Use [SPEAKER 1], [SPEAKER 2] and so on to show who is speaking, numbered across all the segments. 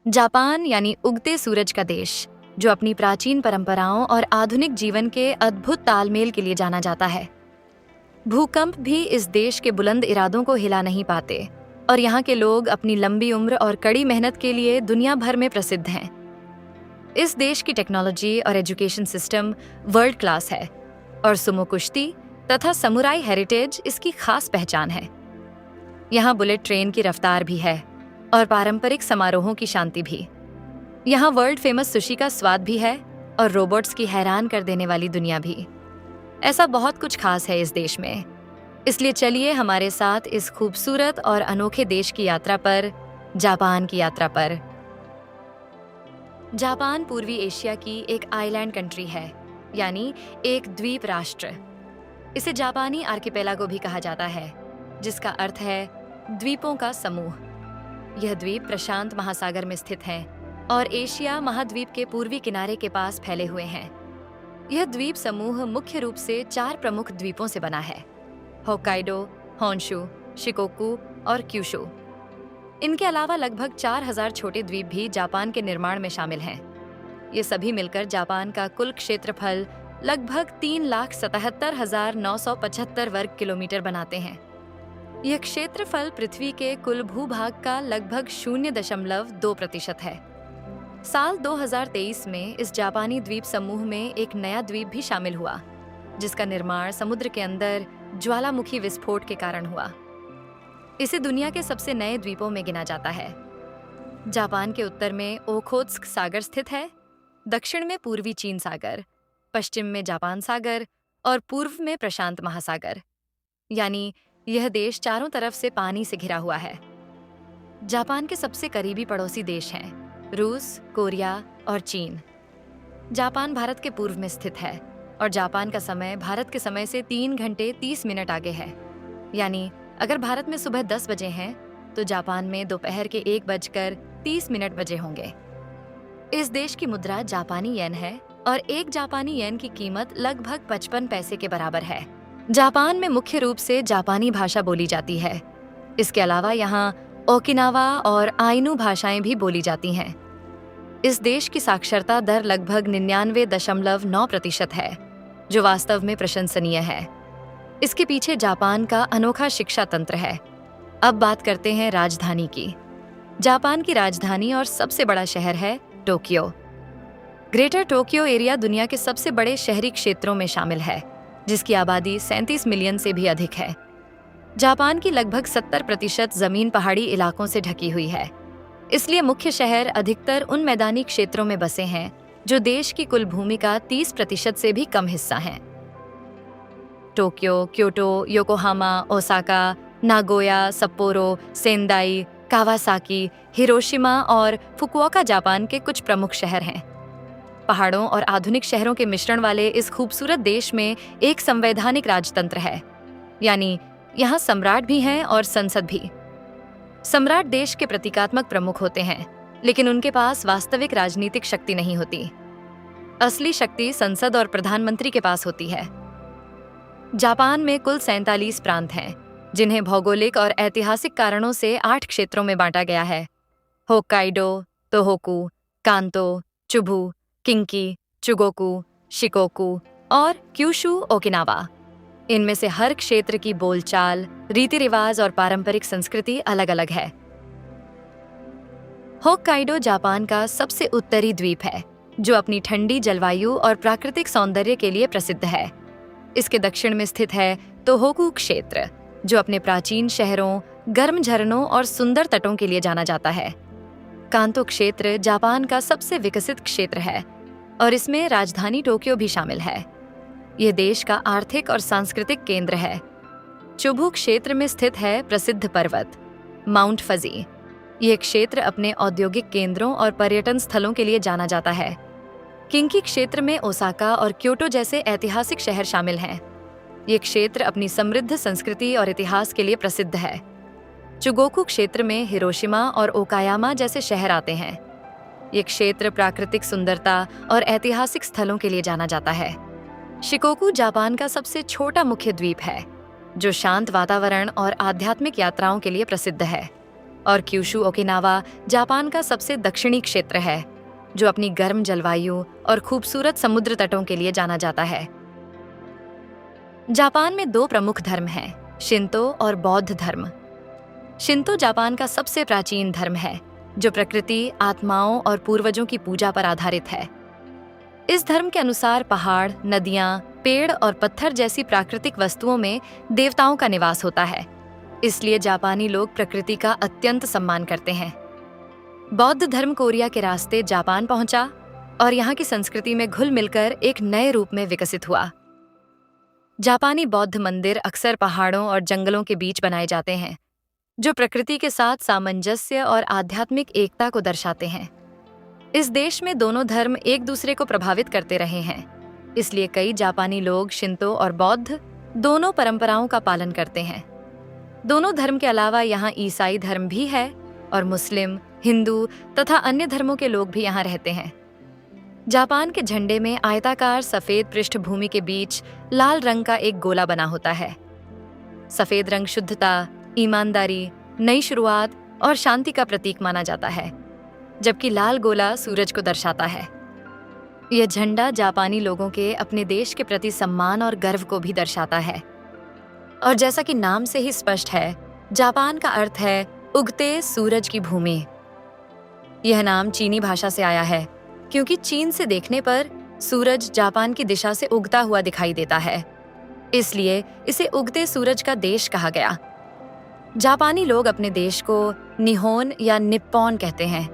[SPEAKER 1] Japan यानी उगते सूरज का देश, जो अपनी प्राचीन परंपराओं और आधुनिक जीवन के अद्भुत तालमेल के लिए जाना जाता है। भूकंप भी इस देश के बुलंद इरादों को हिला नहीं पाते और यहाँ के लोग अपनी लंबी उम्र और कड़ी मेहनत के लिए दुनिया भर में प्रसिद्ध हैं। इस देश की टेक्नोलॉजी और एजुकेशन सिस्टम वर्ल्ड क्लास है और सुमो कुश्ती तथा समुराई हेरिटेज इसकी खास पहचान है। यहाँ बुलेट ट्रेन की रफ्तार भी है और पारंपरिक समारोहों की शांति भी। यहाँ वर्ल्ड फेमस सुशी का स्वाद भी है और रोबोट्स की हैरान कर देने वाली दुनिया भी। ऐसा बहुत कुछ खास है इस देश में, इसलिए चलिए हमारे साथ इस खूबसूरत और अनोखे देश की यात्रा पर, जापान की यात्रा पर। जापान पूर्वी एशिया की एक आइलैंड कंट्री है, यानी एक द्वीप राष्ट्र। इसे जापानी आर्किपेलागो भी कहा जाता है, जिसका अर्थ है द्वीपों का समूह। यह द्वीप प्रशांत महासागर में स्थित है और एशिया महाद्वीप के पूर्वी किनारे के पास फैले हुए हैं। यह द्वीप समूह मुख्य रूप से 4 प्रमुख द्वीपों से बना है: होक्काइडो, होन्शु, शिकोकू और क्यूशु। इनके अलावा लगभग 4000 छोटे द्वीप भी जापान के निर्माण में शामिल हैं। ये सभी मिलकर जापान का कुल क्षेत्रफल लगभग 3,77,975 वर्ग किलोमीटर बनाते हैं। यह क्षेत्रफल पृथ्वी के कुल भूभाग का लगभग 0.2% है। साल 2023 में इस जापानी द्वीप समूह में एक नया द्वीप भी शामिल हुआ, जिसका निर्माण समुद्र के अंदर ज्वालामुखी विस्फोट के कारण हुआ। इसे दुनिया के सबसे नए द्वीपों में गिना जाता है। जापान के उत्तर में ओखोत्स्क सागर स्थित है, दक्षिण में पूर्वी चीन सागर, पश्चिम में जापान सागर और पूर्व में प्रशांत महासागर। यानी यह देश चारों तरफ से पानी से घिरा हुआ है। जापान के सबसे करीबी पड़ोसी देश हैं रूस, कोरिया और चीन। जापान भारत के पूर्व में स्थित है और जापान का समय भारत के समय से 3 घंटे 30 मिनट आगे है। यानी अगर भारत में सुबह 10 बजे हैं तो जापान में दोपहर के 1:30 बजे होंगे। इस देश की मुद्रा जापानी येन है और एक जापानी येन की कीमत लगभग 55 पैसे के बराबर है। जापान में मुख्य रूप से जापानी भाषा बोली जाती है। इसके अलावा यहाँ ओकिनावा और आइनू भाषाएं भी बोली जाती हैं। इस देश की साक्षरता दर लगभग 99.9% है, जो वास्तव में प्रशंसनीय है। इसके पीछे जापान का अनोखा शिक्षा तंत्र है। अब बात करते हैं राजधानी की। जापान की राजधानी और सबसे बड़ा शहर है टोक्यो। ग्रेटर टोक्यो एरिया दुनिया के सबसे बड़े शहरी क्षेत्रों में शामिल है, जिसकी आबादी 37 मिलियन से भी अधिक है। जापान की लगभग 70% जमीन पहाड़ी इलाकों से ढकी हुई है, इसलिए मुख्य शहर अधिकतर उन मैदानी क्षेत्रों में बसे हैं जो देश की कुल भूमि का 30% से भी कम हिस्सा हैं। Tokyo, Kyoto, Yokohama, Osaka, Nagoya, Sapporo, Sendai, Kawasaki, Hiroshima और फुकुओका जापान के कुछ प्रमुख शहर हैं। पहाड़ों और आधुनिक शहरों के मिश्रण वाले इस खूबसूरत देश में एक संवैधानिक राजतंत्र है, यानी यहाँ सम्राट भी हैं और संसद भी। सम्राट देश के प्रतीकात्मक प्रमुख होते हैं, लेकिन उनके पास वास्तविक राजनीतिक शक्ति नहीं होती। असली शक्ति संसद और प्रधानमंत्री के पास होती है। जापान में कुल 47 प्रांत हैं, जिन्हें भौगोलिक और ऐतिहासिक कारणों से 8 क्षेत्रों में बांटा गया है: Hokkaido, Tohoku, Kanto, Chubu, Kinki, Chugoku, Shikoku और क्यूशु ओकिनावा। इनमें से हर क्षेत्र की बोलचाल, रीति रिवाज और पारंपरिक संस्कृति अलग अलग है। होक्काइडो जापान का सबसे उत्तरी द्वीप है, जो अपनी ठंडी जलवायु और प्राकृतिक सौंदर्य के लिए प्रसिद्ध है। इसके दक्षिण में स्थित है तोहोकू क्षेत्र, जो अपने प्राचीन शहरों, गर्म झरनों और सुंदर तटों के लिए जाना जाता है। कांतो क्षेत्र जापान का सबसे विकसित क्षेत्र है और इसमें राजधानी टोक्यो भी शामिल है। यह देश का आर्थिक और सांस्कृतिक केंद्र है। चुबू क्षेत्र में स्थित है प्रसिद्ध पर्वत माउंट फजी। यह क्षेत्र अपने औद्योगिक केंद्रों और पर्यटन स्थलों के लिए जाना जाता है। किंकी क्षेत्र में ओसाका और क्योटो जैसे ऐतिहासिक शहर शामिल हैं। यह क्षेत्र अपनी समृद्ध संस्कृति और इतिहास के लिए प्रसिद्ध है। चुगोकू क्षेत्र में हिरोशिमा और ओकायामा जैसे शहर आते हैं। यह क्षेत्र प्राकृतिक सुंदरता और ऐतिहासिक स्थलों के लिए जाना जाता है। शिकोकू जापान का सबसे छोटा मुख्य द्वीप है, जो शांत वातावरण और आध्यात्मिक यात्राओं के लिए प्रसिद्ध है। और क्यूशू ओकिनावा जापान का सबसे दक्षिणी क्षेत्र है, जो अपनी गर्म जलवायु और खूबसूरत समुद्र तटों के लिए जाना जाता है। जापान में दो प्रमुख धर्म हैं, शिंतो और बौद्ध धर्म। शिंतो जापान का सबसे प्राचीन धर्म है, जो प्रकृति, आत्माओं और पूर्वजों की पूजा पर आधारित है। इस धर्म के अनुसार पहाड़, नदियां, पेड़ और पत्थर जैसी प्राकृतिक वस्तुओं में देवताओं का निवास होता है। इसलिए जापानी लोग प्रकृति का अत्यंत सम्मान करते हैं। बौद्ध धर्म कोरिया के रास्ते जापान पहुंचा और यहाँ की संस्कृति में घुल मिलकर एक नए रूप में विकसित हुआ। जापानी बौद्ध मंदिर अक्सर पहाड़ों और जंगलों के बीच बनाए जाते हैं, जो प्रकृति के साथ सामंजस्य और आध्यात्मिक एकता को दर्शाते हैं। इस देश में दोनों धर्म एक दूसरे को प्रभावित करते रहे हैं, इसलिए कई जापानी लोग शिंतो और बौद्ध दोनों परंपराओं का पालन करते हैं। दोनों धर्म के अलावा यहाँ ईसाई धर्म भी है और मुस्लिम, हिंदू तथा अन्य धर्मों के लोग भी यहाँ रहते हैं। जापान के झंडे में आयताकार सफेद पृष्ठभूमि के बीच लाल रंग का एक गोला बना होता है। सफेद रंग शुद्धता, ईमानदारी, नई शुरुआत और शांति का प्रतीक माना जाता है, जबकि लाल गोला सूरज को दर्शाता है। यह झंडा जापानी लोगों के अपने देश के प्रति सम्मान और गर्व को भी दर्शाता है। और जैसा कि नाम से ही स्पष्ट है, जापान का अर्थ है उगते सूरज की भूमि। यह नाम चीनी भाषा से आया है, क्योंकि चीन से देखने पर सूरज जापान की दिशा से उगता हुआ दिखाई देता है, इसलिए इसे उगते सूरज का देश कहा गया। जापानी लोग अपने देश को निहोन या निप्पॉन कहते हैं,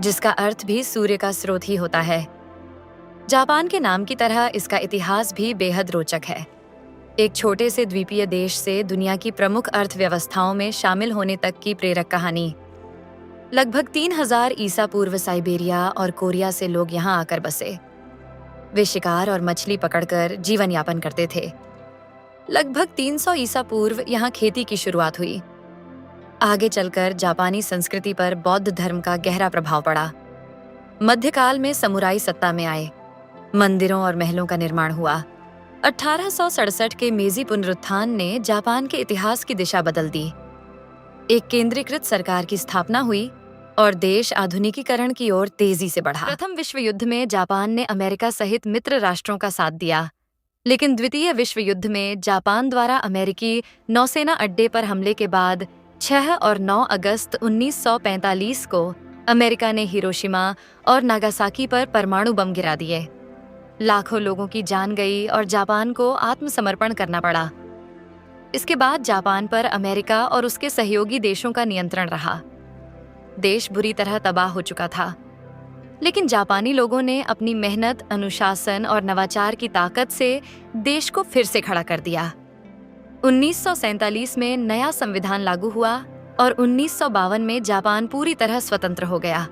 [SPEAKER 1] जिसका अर्थ भी सूर्य का स्रोत ही होता है। जापान के नाम की तरह इसका इतिहास भी बेहद रोचक है। एक छोटे से द्वीपीय देश से दुनिया की प्रमुख अर्थव्यवस्थाओं में शामिल होने तक की प्रेरक कहानी। लगभग 3000 ईसा पूर्व साइबेरिया और कोरिया से लोग यहाँ आकर बसे। वे शिकार और मछली पकड़कर जीवन यापन करते थे। लगभग 300 ईसा पूर्व यहाँ खेती की शुरुआत हुई। आगे चलकर जापानी संस्कृति पर बौद्ध धर्म का गहरा प्रभाव पड़ा। मध्यकाल में समुराई सत्ता में आए, मंदिरों और महलों का निर्माण हुआ। 1867 के मेजी पुनरुत्थान ने जापान के इतिहास की दिशा बदल दी। एक केंद्रीकृत सरकार की स्थापना हुई और देश आधुनिकीकरण की ओर तेजी से बढ़ा। प्रथम विश्व युद्ध में जापान ने अमेरिका सहित मित्र राष्ट्रों का साथ दिया, लेकिन द्वितीय विश्व युद्ध में जापान द्वारा अमेरिकी नौसेना अड्डे पर हमले के बाद 6 और 9 अगस्त 1945 को अमेरिका ने हिरोशिमा और नागासाकी पर परमाणु बम गिरा दिए। लाखों लोगों की जान गई और जापान को आत्मसमर्पण करना पड़ा। इसके बाद जापान पर अमेरिका और उसके सहयोगी देशों का नियंत्रण रहा। देश बुरी तरह तबाह हो चुका था, लेकिन जापानी लोगों ने अपनी मेहनत, अनुशासन और नवाचार की ताकत से देश को फिर से खड़ा कर दिया। 1947 में नया संविधान लागू हुआ और 1952 में जापान पूरी तरह स्वतंत्र हो गया।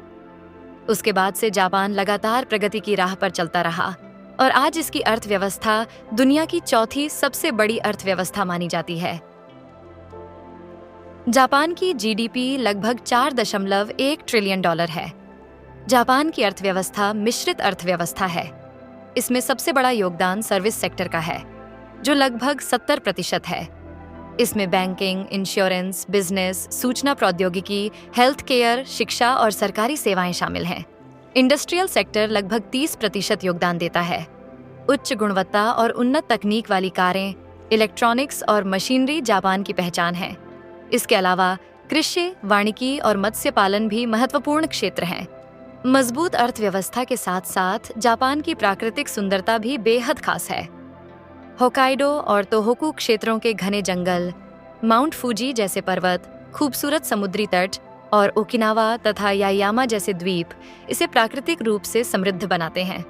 [SPEAKER 1] उसके बाद से जापान लगातार प्रगति की राह पर चलता रहा और आज इसकी अर्थव्यवस्था दुनिया की चौथी सबसे बड़ी अर्थव्यवस्था मानी जाती है। जापान की जीडीपी लगभग 4.1 ट्रिलियन डॉलर है। जापान की अर्थव्यवस्था मिश्रित अर्थव्यवस्था है। इसमें सबसे बड़ा योगदान सर्विस सेक्टर का है, जो लगभग 70% है। इसमें बैंकिंग, इंश्योरेंस, बिजनेस, सूचना प्रौद्योगिकी, हेल्थ केयर, शिक्षा और सरकारी सेवाएं शामिल हैं। इंडस्ट्रियल सेक्टर लगभग 30% योगदान देता है। उच्च गुणवत्ता और उन्नत तकनीक वाली कारें, इलेक्ट्रॉनिक्स और मशीनरी जापान की पहचान है। इसके अलावा कृषि, वानिकी और मत्स्य पालन भी महत्वपूर्ण क्षेत्र हैं। मजबूत अर्थव्यवस्था के साथ साथ जापान की प्राकृतिक सुंदरता भी बेहद खास है। होकाइडो और तोहोकू क्षेत्रों के घने जंगल, माउंट फूजी जैसे पर्वत, खूबसूरत समुद्री तट और ओकिनावा तथा यायामा जैसे द्वीप इसे प्राकृतिक रूप से समृद्ध बनाते हैं।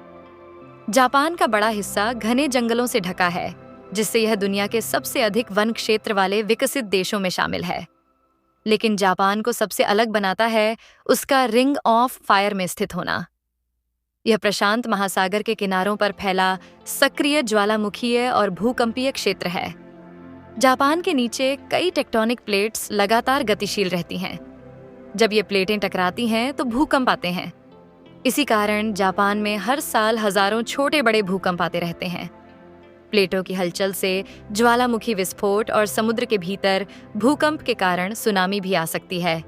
[SPEAKER 1] जापान का बड़ा हिस्सा घने जंगलों से ढका है, जिससे यह दुनिया के सबसे अधिक वन क्षेत्र वाले विकसित देशों में शामिल है। लेकिन जापान को सबसे अलग बनाता है उसका रिंग ऑफ फायर में स्थित होना। यह प्रशांत महासागर के किनारों पर फैला सक्रिय ज्वालामुखीय और भूकंपीय क्षेत्र है। जापान के नीचे कई टेक्टोनिक प्लेट्स लगातार गतिशील रहती हैं। जब ये प्लेटें टकराती हैं तो भूकंप आते हैं। इसी कारण जापान में हर साल हजारों छोटे बड़े भूकंप आते रहते हैं। प्लेटों की हलचल से ज्वालामुखी विस्फोट और समुद्र के भीतर भूकंप के कारण सुनामी भी आ सकती है।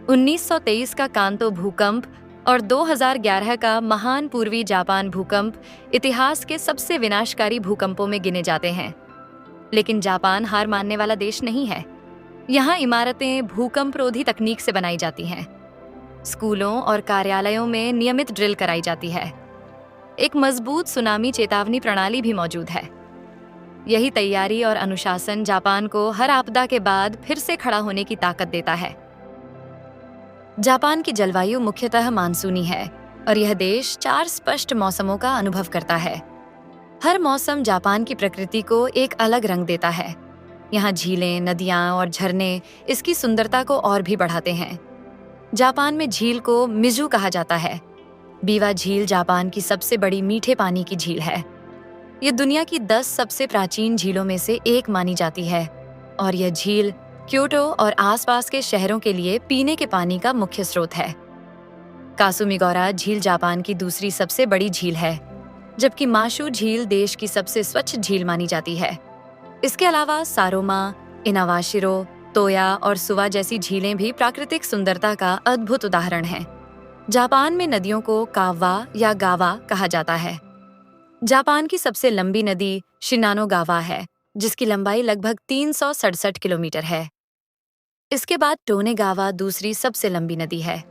[SPEAKER 1] 1923 का कांतो भूकंप और 2011 का महान पूर्वी जापान भूकंप इतिहास के सबसे विनाशकारी भूकंपों में गिने जाते हैं। लेकिन जापान हार मानने वाला देश नहीं है। यहाँ इमारतें भूकंपरोधी तकनीक से बनाई जाती हैं। स्कूलों और कार्यालयों में नियमित ड्रिल कराई जाती है। एक मजबूत सुनामी चेतावनी प्रणाली भी मौजूद है। यही तैयारी और अनुशासन जापान को हर आपदा के बाद फिर से खड़ा होने की ताकत देता है। जापान की जलवायु मुख्यतः मानसूनी है और यह देश 4 स्पष्ट मौसमों का अनुभव करता है। हर मौसम जापान की प्रकृति को एक अलग रंग देता है। यहाँ झीलें, नदियाँ और झरने इसकी सुंदरता को और भी बढ़ाते हैं। जापान में झील को मिजू कहा जाता है। बीवा झील जापान की सबसे बड़ी मीठे पानी की झील है। ये दुनिया की 10 सबसे प्राचीन झीलों में से एक मानी जाती है और यह झील क्योटो और आसपास के शहरों के लिए पीने के पानी का मुख्य स्रोत है। कासुमिगौरा झील जापान की दूसरी सबसे बड़ी झील है, जबकि माशु झील देश की सबसे स्वच्छ झील मानी जाती है। इसके अलावा सारोमा, इनावाशिरो, तोया और सुवा जैसी झीलें भी प्राकृतिक सुंदरता का अद्भुत उदाहरण हैं। जापान में नदियों को कावा या गावा कहा जाता है। जापान की सबसे लंबी नदी शिनानोगावा है, जिसकी लंबाई लगभग 367 किलोमीटर है। इसके बाद टोनेगावा दूसरी सबसे लंबी नदी है।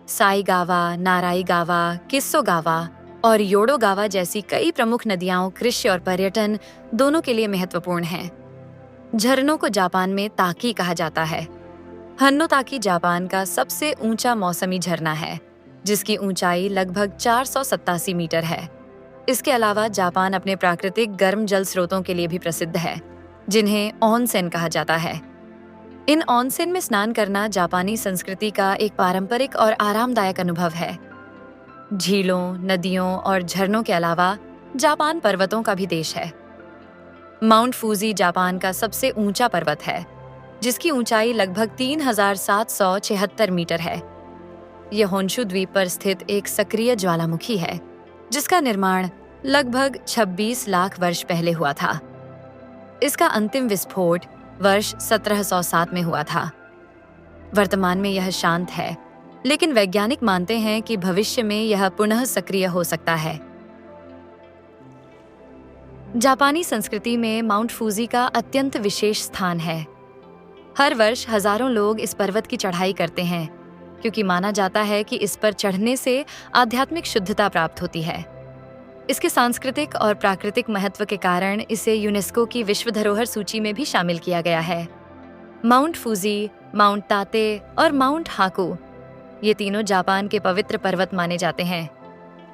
[SPEAKER 1] साईगावा, नाराईगावा, किस्सोगावा और योडोगावा जैसी कई प्रमुख नदियां कृषि और पर्यटन दोनों के लिए महत्वपूर्ण हैं। झरनों को जापान में ताकी कहा जाता है। हन्नो ताकी जापान का सबसे ऊंचा मौसमी झरना है, जिसकी ऊंचाई लगभग 487 मीटर है। इसके अलावा जापान अपने प्राकृतिक गर्म जल स्रोतों के लिए भी प्रसिद्ध है, जिन्हें ऑनसेन कहा जाता है। इन ऑनसेन में स्नान करना जापानी संस्कृति का एक पारंपरिक और आरामदायक अनुभव है। झीलों, नदियों और झरनों के अलावा जापान पर्वतों का भी देश है। माउंट फूजी जापान का सबसे ऊंचा पर्वत है, जिसकी ऊंचाई लगभग 3776 मीटर है। यह होन्शु द्वीप पर स्थित एक सक्रिय ज्वालामुखी है, जिसका निर्माण लगभग 26 लाख वर्ष पहले हुआ था। इसका अंतिम विस्फोट वर्ष 1707 में हुआ था। वर्तमान में यह शांत है, लेकिन वैज्ञानिक मानते हैं कि भविष्य में यह पुनः सक्रिय हो सकता है। जापानी संस्कृति में माउंट फूजी का अत्यंत विशेष स्थान है। हर वर्ष हजारों लोग इस पर्वत की चढ़ाई करते हैं, क्योंकि माना जाता है कि इस पर चढ़ने से आध्यात्मिक शुद्धता प्राप्त होती है। इसके सांस्कृतिक और प्राकृतिक महत्व के कारण इसे यूनेस्को की विश्व धरोहर सूची में भी शामिल किया गया है। माउंट फूजी, माउंट ताते और माउंट हाकू ये तीनों जापान के पवित्र पर्वत माने जाते हैं।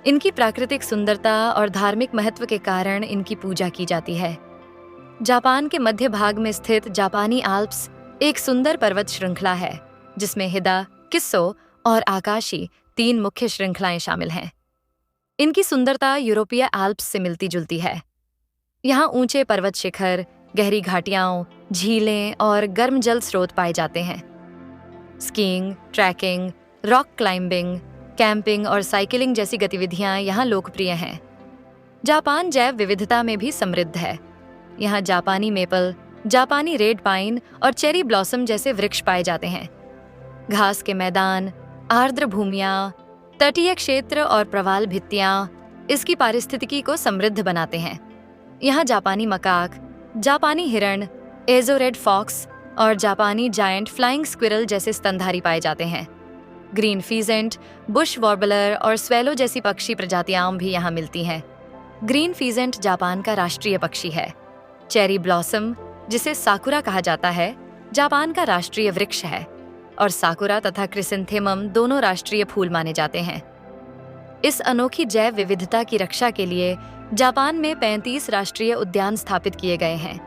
[SPEAKER 1] इनकी प्राकृतिक सुंदरता और धार्मिक महत्व के कारण इनकी पूजा की जाती है। जापान के मध्य भाग में स्थित जापानी आल्प्स एक सुंदर पर्वत श्रृंखला है, जिसमें हिदा, किस्सो और आकाशी 3 मुख्य श्रृंखलाएं शामिल हैं। इनकी सुंदरता यूरोपीय आल्प्स से मिलती जुलती है। यहाँ ऊंचे पर्वत शिखर, गहरी घाटियां, झीलें और गर्म जल स्रोत पाए जाते हैं। Skiing, trekking, rock climbing, camping और साइकिलिंग जैसी गतिविधियां यहाँ लोकप्रिय हैं। जापान जैव विविधता में भी समृद्ध है। यहाँ जापानी मेपल, जापानी रेड पाइन और चेरी ब्लॉसम जैसे वृक्ष पाए जाते हैं। घास के मैदान, आर्द्र भूमियां, तटीय क्षेत्र और प्रवाल भित्तियां इसकी पारिस्थितिकी को समृद्ध बनाते हैं। यहाँ जापानी मकाक, जापानी हिरण, एजो रेड फॉक्स और जापानी जायंट फ्लाइंग स्क्विरल जैसे स्तनधारी पाए जाते हैं। ग्रीन फीजेंट, बुश वॉर्बलर और स्वेलो जैसी पक्षी प्रजातियां भी यहाँ मिलती हैं। ग्रीन फीजेंट जापान का राष्ट्रीय पक्षी है। चेरी ब्लॉसम, जिसे साकुरा कहा जाता है, जापान का राष्ट्रीय वृक्ष है और साकुरा तथा क्रिसेंथेमम दोनों राष्ट्रीय फूल माने जाते हैं। इस अनोखी जैव विविधता की रक्षा के लिए जापान में 35 राष्ट्रीय उद्यान स्थापित किए गए हैं,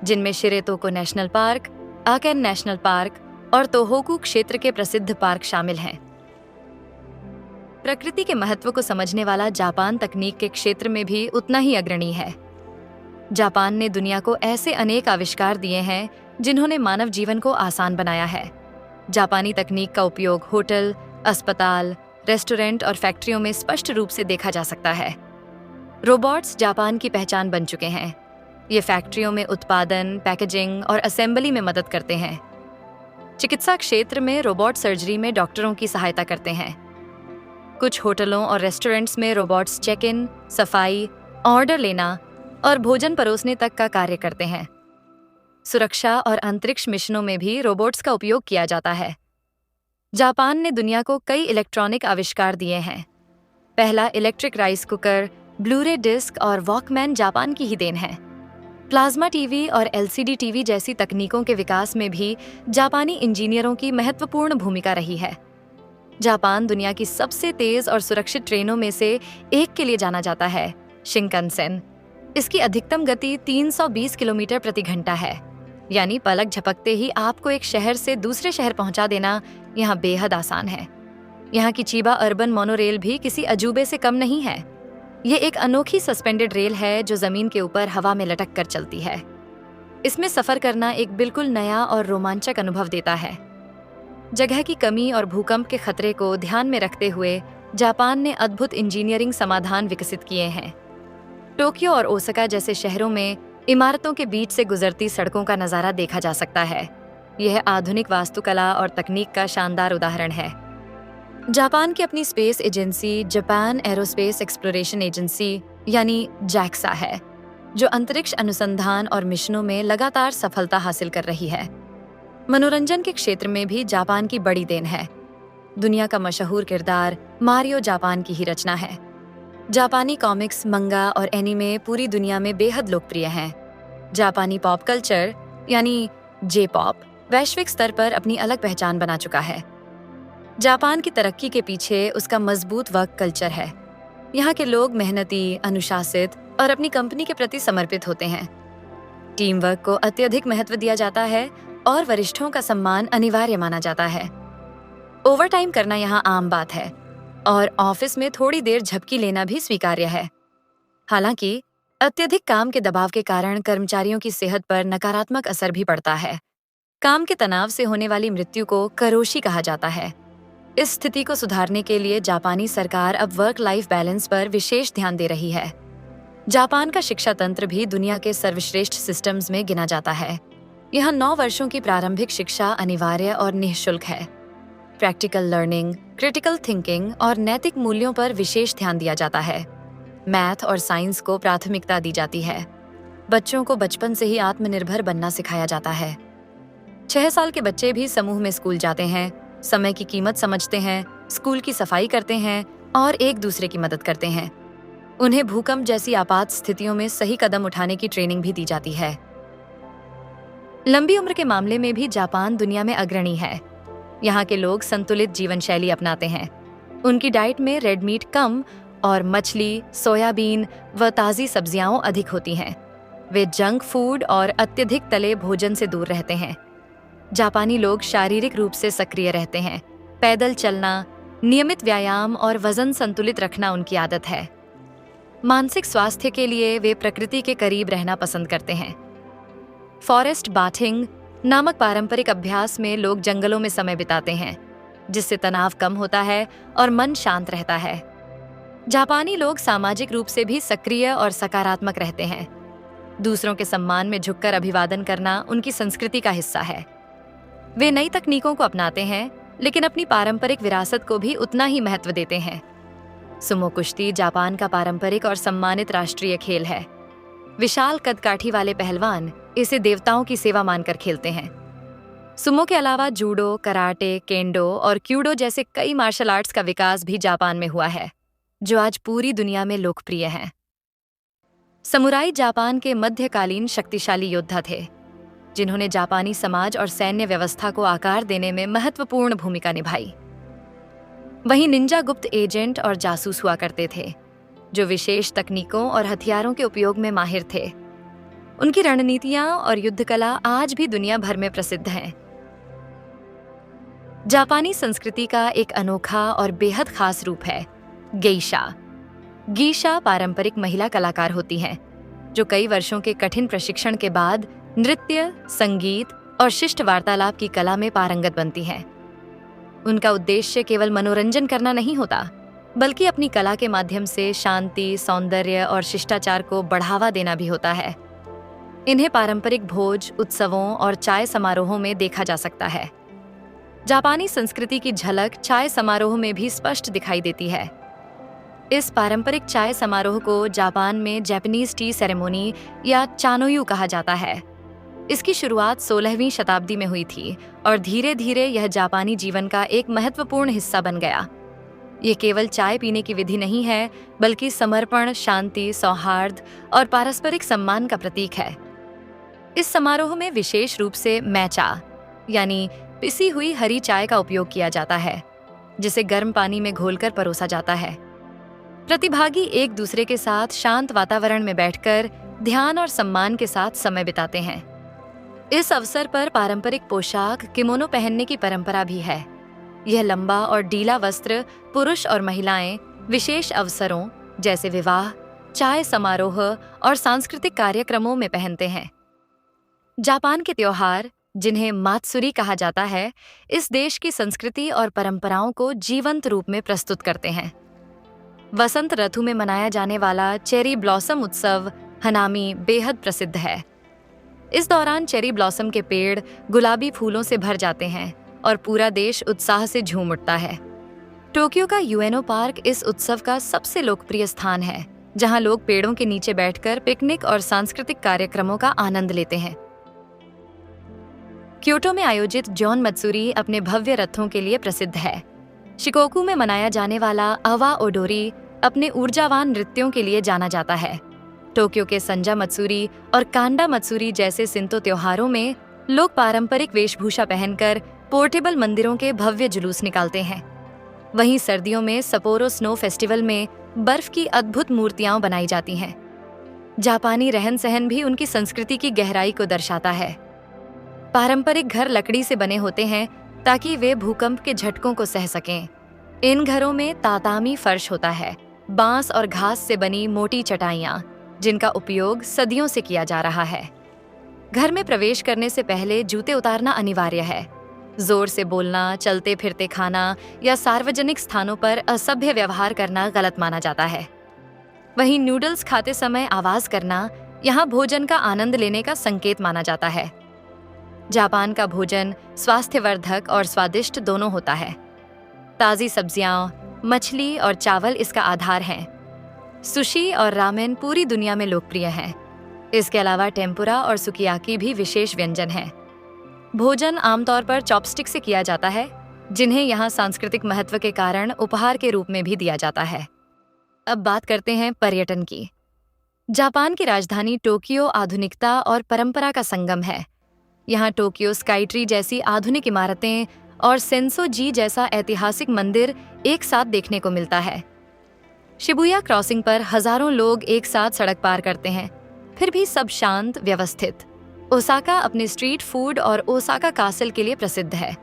[SPEAKER 1] जिनमें शिरेतोको नेशनल पार्क, आकेन नेशनल पार्क और तोहोकू क्षेत्र के प्रसिद्ध पार्क शामिल हैं। प्रकृति के महत्व को समझने वाला जापान तकनीक के क्षेत्र में भी उतना ही अग्रणी है। जापान ने दुनिया को ऐसे अनेक आविष्कार दिए हैं जिन्होंने मानव जीवन को आसान बनाया है। जापानी तकनीक का उपयोग होटल, अस्पताल, रेस्टोरेंट और फैक्ट्रियों में स्पष्ट रूप से देखा जा सकता है। रोबोट्स जापान की पहचान बन चुके हैं। ये फैक्ट्रियों में उत्पादन, पैकेजिंग और असेंबली में मदद करते हैं। चिकित्सा क्षेत्र में रोबोट सर्जरी में डॉक्टरों की सहायता करते हैं। कुछ होटलों और रेस्टोरेंट्स में रोबोट्स चेक इन, सफाई, ऑर्डर लेना और भोजन परोसने तक का कार्य करते हैं। सुरक्षा और अंतरिक्ष मिशनों में भी रोबोट्स का उपयोग किया जाता है। जापान ने दुनिया को कई इलेक्ट्रॉनिक आविष्कार दिए हैं। पहला electric rice cooker, Blu ray disc और वॉकमैन जापान की ही देन है। प्लाज्मा टीवी और एलसीडी टीवी जैसी तकनीकों के विकास में भी जापानी इंजीनियरों की महत्वपूर्ण भूमिका रही है। जापान दुनिया की सबसे तेज और सुरक्षित ट्रेनों में से एक के लिए जाना जाता है, शिंकानसेन। इसकी अधिकतम गति 320 किलोमीटर प्रति घंटा है, यानी पलक झपकते ही आपको एक शहर से दूसरे शहर पहुंचा देना यहाँ बेहद आसान है। यहाँ की चिबा अर्बन मोनोरेल भी किसी अजूबे से कम नहीं है। ये एक अनोखी सस्पेंडेड रेल है जो जमीन के ऊपर हवा में लटक कर चलती है। इसमें सफर करना एक बिल्कुल नया और रोमांचक अनुभव देता है। जगह की कमी और भूकंप के खतरे को ध्यान में रखते हुए जापान ने अद्भुत इंजीनियरिंग समाधान विकसित किए हैं। टोक्यो और ओसाका जैसे शहरों में इमारतों के बीच से गुजरती सड़कों का नज़ारा देखा जा सकता है। यह आधुनिक वास्तुकला और तकनीक का शानदार उदाहरण है। जापान की अपनी space agency Japan aerospace exploration agency यानी जैक्सा है, जो अंतरिक्ष अनुसंधान और मिशनों में लगातार सफलता हासिल कर रही है। मनोरंजन के क्षेत्र में भी जापान की बड़ी देन है। दुनिया का मशहूर किरदार मारियो जापान की ही रचना है। जापानी कॉमिक्स, मंगा और एनीमे पूरी दुनिया में बेहद लोकप्रिय हैं। जापानी पॉप कल्चर यानी जे-पॉप वैश्विक स्तर पर अपनी अलग पहचान बना चुका है। जापान की तरक्की के पीछे उसका मजबूत वर्क कल्चर है। यहाँ के लोग मेहनती, अनुशासित और अपनी कंपनी के प्रति समर्पित होते हैं। टीम वर्क को अत्यधिक महत्व दिया जाता है और वरिष्ठों का सम्मान अनिवार्य माना जाता है। ओवरटाइम करना यहाँ आम बात है और ऑफिस में थोड़ी देर झपकी लेना भी स्वीकार्य है। हालांकि अत्यधिक काम के दबाव के कारण कर्मचारियों की सेहत पर नकारात्मक असर भी पड़ता है। काम के तनाव से होने वाली मृत्यु को करोशी कहा जाता है। इस स्थिति को सुधारने के लिए जापानी सरकार अब वर्क लाइफ बैलेंस पर विशेष ध्यान दे रही है। जापान का शिक्षा तंत्र भी दुनिया के सर्वश्रेष्ठ सिस्टम्स में गिना जाता है। यहाँ 9 वर्षों की प्रारंभिक शिक्षा अनिवार्य और निःशुल्क है। प्रैक्टिकल लर्निंग, क्रिटिकल थिंकिंग और नैतिक मूल्यों पर विशेष ध्यान दिया जाता है। मैथ और साइंस को प्राथमिकता दी जाती है। बच्चों को बचपन से ही आत्मनिर्भर बनना सिखाया जाता है। 6 साल के बच्चे भी समूह में स्कूल जाते हैं, समय की कीमत समझते हैं, स्कूल की सफाई करते हैं और एक दूसरे की मदद करते हैं। उन्हें भूकंप जैसी आपात स्थितियों में सही कदम उठाने की ट्रेनिंग भी दी जाती है। लंबी उम्र के मामले में भी जापान दुनिया में अग्रणी है। यहाँ के लोग संतुलित जीवन शैली अपनाते हैं। उनकी डाइट में रेड मीट कम और मछली, सोयाबीन व ताज़ी सब्जियां अधिक होती हैं। वे जंक फूड और अत्यधिक तले भोजन से दूर रहते हैं। जापानी लोग शारीरिक रूप से सक्रिय रहते हैं। पैदल चलना, नियमित व्यायाम और वजन संतुलित रखना उनकी आदत है। मानसिक स्वास्थ्य के लिए वे प्रकृति के करीब रहना पसंद करते हैं। फॉरेस्ट बाथिंग नामक पारंपरिक अभ्यास में लोग जंगलों में समय बिताते हैं, जिससे तनाव कम होता है और मन शांत रहता है। जापानी लोग सामाजिक रूप से भी सक्रिय और सकारात्मक रहते हैं। दूसरों के सम्मान में झुककर अभिवादन करना उनकी संस्कृति का हिस्सा है। वे नई तकनीकों को अपनाते हैं, लेकिन अपनी पारंपरिक विरासत को भी उतना ही महत्व देते हैं। सुमो कुश्ती जापान का पारंपरिक और सम्मानित राष्ट्रीय खेल है। विशाल कदकाठी वाले पहलवान इसे देवताओं की सेवा मानकर खेलते हैं। सुमो के अलावा जूडो, कराटे, केंडो और क्यूडो जैसे कई मार्शल आर्ट्स का विकास भी जापान में हुआ है, जो आज पूरी दुनिया में लोकप्रिय हैं। समुराई जापान के मध्यकालीन शक्तिशाली योद्धा थे, जिन्होंने जापानी समाज और सैन्य व्यवस्था को आकार देने में महत्वपूर्ण भूमिका निभाई। वहीं निंजा गुप्त एजेंट और जासूस हुआ करते थे, जो विशेष तकनीकों और हथियारों के उपयोग में माहिर थे। उनकी रणनीतियां और युद्ध कला आज भी दुनिया भर में प्रसिद्ध हैं। जापानी संस्कृति का एक अनोखा और बेहद खास रूप है गेइशा। गीशा पारंपरिक महिला कलाकार होती हैं, जो कई वर्षों के कठिन प्रशिक्षण के बाद नृत्य, संगीत और शिष्ट वार्तालाप की कला में पारंगत बनती हैं। उनका उद्देश्य केवल मनोरंजन करना नहीं होता, बल्कि अपनी कला के माध्यम से शांति, सौंदर्य और शिष्टाचार को बढ़ावा देना भी होता है। इन्हें पारंपरिक भोज, उत्सवों और चाय समारोहों में देखा जा सकता है। जापानी संस्कृति की झलक चाय समारोह में भी स्पष्ट दिखाई देती है। इस पारंपरिक चाय समारोह को जापान में जापानीज टी सेरेमनी या चानोयू कहा जाता है। इसकी शुरुआत 16वीं शताब्दी में हुई थी और धीरे धीरे यह जापानी जीवन का एक महत्वपूर्ण हिस्सा बन गया। ये केवल चाय पीने की विधि नहीं है, बल्कि समर्पण, शांति, सौहार्द और पारस्परिक सम्मान का प्रतीक है। इस समारोह में विशेष रूप से मैचा यानी पिसी हुई हरी चाय का उपयोग किया जाता है, जिसे गर्म पानी में घोलकर परोसा जाता है। प्रतिभागी एक दूसरे के साथ शांत वातावरण में बैठकर ध्यान और सम्मान के साथ समय बिताते हैं। इस अवसर पर पारंपरिक पोशाक किमोनो पहनने की परंपरा भी है। यह लंबा और ढीला वस्त्र पुरुष और महिलाएं विशेष अवसरों जैसे विवाह, चाय समारोह और सांस्कृतिक कार्यक्रमों में पहनते हैं। जापान के त्योहार, जिन्हें मात्सुरी कहा जाता है, इस देश की संस्कृति और परंपराओं को जीवंत रूप में प्रस्तुत करते हैं। वसंत ऋतु में मनाया जाने वाला चेरी ब्लॉसम उत्सव हनामी बेहद प्रसिद्ध है। इस दौरान चेरी ब्लॉसम के पेड़ गुलाबी फूलों से भर जाते हैं और पूरा देश उत्साह से झूम उठता है। टोक्यो का यूएनओ पार्क इस उत्सव का सबसे लोकप्रिय स्थान है, जहां लोग पेड़ों के नीचे बैठकर पिकनिक और सांस्कृतिक कार्यक्रमों का आनंद लेते हैं। क्योटो में आयोजित जॉन मत्सुरी अपने भव्य रथों के लिए प्रसिद्ध है। शिकोकू में मनाया जाने वाला अवा ओडोरी अपने ऊर्जावान नृत्यों के लिए जाना जाता है। टोक्यो के संजा मत्सुरी और कांडा मत्सुरी जैसे सिंतो त्योहारों में लोग पारंपरिक वेशभूषा पहनकर पोर्टेबल मंदिरों के भव्य जुलूस निकालते हैं। वहीं सर्दियों में सपोरो स्नो फेस्टिवल में बर्फ की अद्भुत मूर्तियां बनाई जाती हैं। जापानी रहन सहन भी उनकी संस्कृति की गहराई को दर्शाता है। पारंपरिक घर लकड़ी से बने होते हैं ताकि वे भूकंप के झटकों को सह सकें। इन घरों में तातामी फर्श होता है, बांस और घास से बनी मोटी चटाइयां, जिनका उपयोग सदियों से किया जा रहा है। घर में प्रवेश करने से पहले जूते उतारना अनिवार्य है। जोर से बोलना, चलते फिरते खाना या सार्वजनिक स्थानों पर असभ्य व्यवहार करना गलत माना जाता है। वहीं नूडल्स खाते समय आवाज करना यहाँ भोजन का आनंद लेने का संकेत माना जाता है। जापान का भोजन स्वास्थ्यवर्धक और स्वादिष्ट दोनों होता है। ताज़ी सब्जियां, मछली और चावल इसका आधार हैं। सुशी और रामेन पूरी दुनिया में लोकप्रिय हैं। इसके अलावा टेम्पुरा और सुकियाकी भी विशेष व्यंजन हैं। भोजन आमतौर पर चॉपस्टिक से किया जाता है, जिन्हें यहाँ सांस्कृतिक महत्व के कारण उपहार के रूप में भी दिया जाता है। अब बात करते हैं पर्यटन की। जापान की राजधानी टोक्यो आधुनिकता और परंपरा का संगम है। यहाँ टोक्यो स्काई ट्री जैसी आधुनिक इमारतें और सेंसो-जी जैसा ऐतिहासिक मंदिर एक साथ देखने को मिलता है। शिबुया क्रॉसिंग पर हजारों लोग एक साथ सड़क पार करते हैं, फिर भी सब शांत, व्यवस्थित। ओसाका अपने स्ट्रीट फूड और ओसाका कासल के लिए प्रसिद्ध है।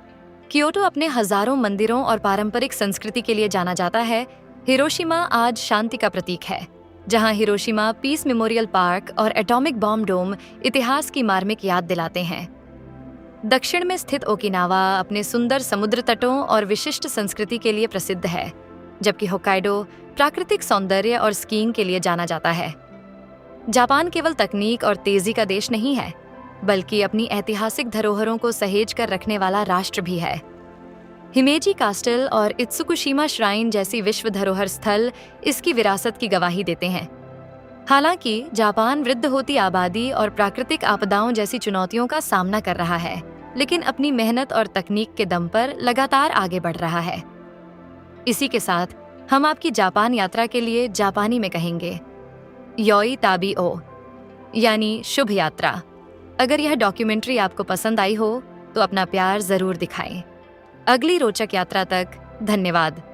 [SPEAKER 1] क्योटो अपने हजारों मंदिरों और पारंपरिक संस्कृति के लिए जाना जाता है। हिरोशिमा आज शांति का प्रतीक है, जहां हिरोशिमा पीस मेमोरियल पार्क और एटॉमिक बॉम्ब डोम इतिहास की मार्मिक याद दिलाते हैं। दक्षिण में स्थित ओकिनावा अपने सुंदर समुद्र तटों और विशिष्ट संस्कृति के लिए प्रसिद्ध है, जबकि होक्काइडो प्राकृतिक सौंदर्य और स्कीइंग के लिए जाना जाता है। जापान केवल तकनीक और तेजी का देश नहीं है, बल्कि अपनी ऐतिहासिक धरोहरों को सहेज कर रखने वाला राष्ट्र भी है। हिमेजी कास्टल और इत्सुकुशिमा श्राइन जैसी विश्व धरोहर स्थल इसकी विरासत की गवाही देते हैं। हालांकि जापान वृद्ध होती आबादी और प्राकृतिक आपदाओं जैसी चुनौतियों का सामना कर रहा है, लेकिन अपनी मेहनत और तकनीक के दम पर लगातार आगे बढ़ रहा है। इसी के साथ हम आपकी जापान यात्रा के लिए जापानी में कहेंगे योई ताबी ओ, यानी शुभ यात्रा। अगर यह डॉक्यूमेंट्री आपको पसंद आई हो तो अपना प्यार जरूर दिखाएं। अगली रोचक यात्रा तक धन्यवाद।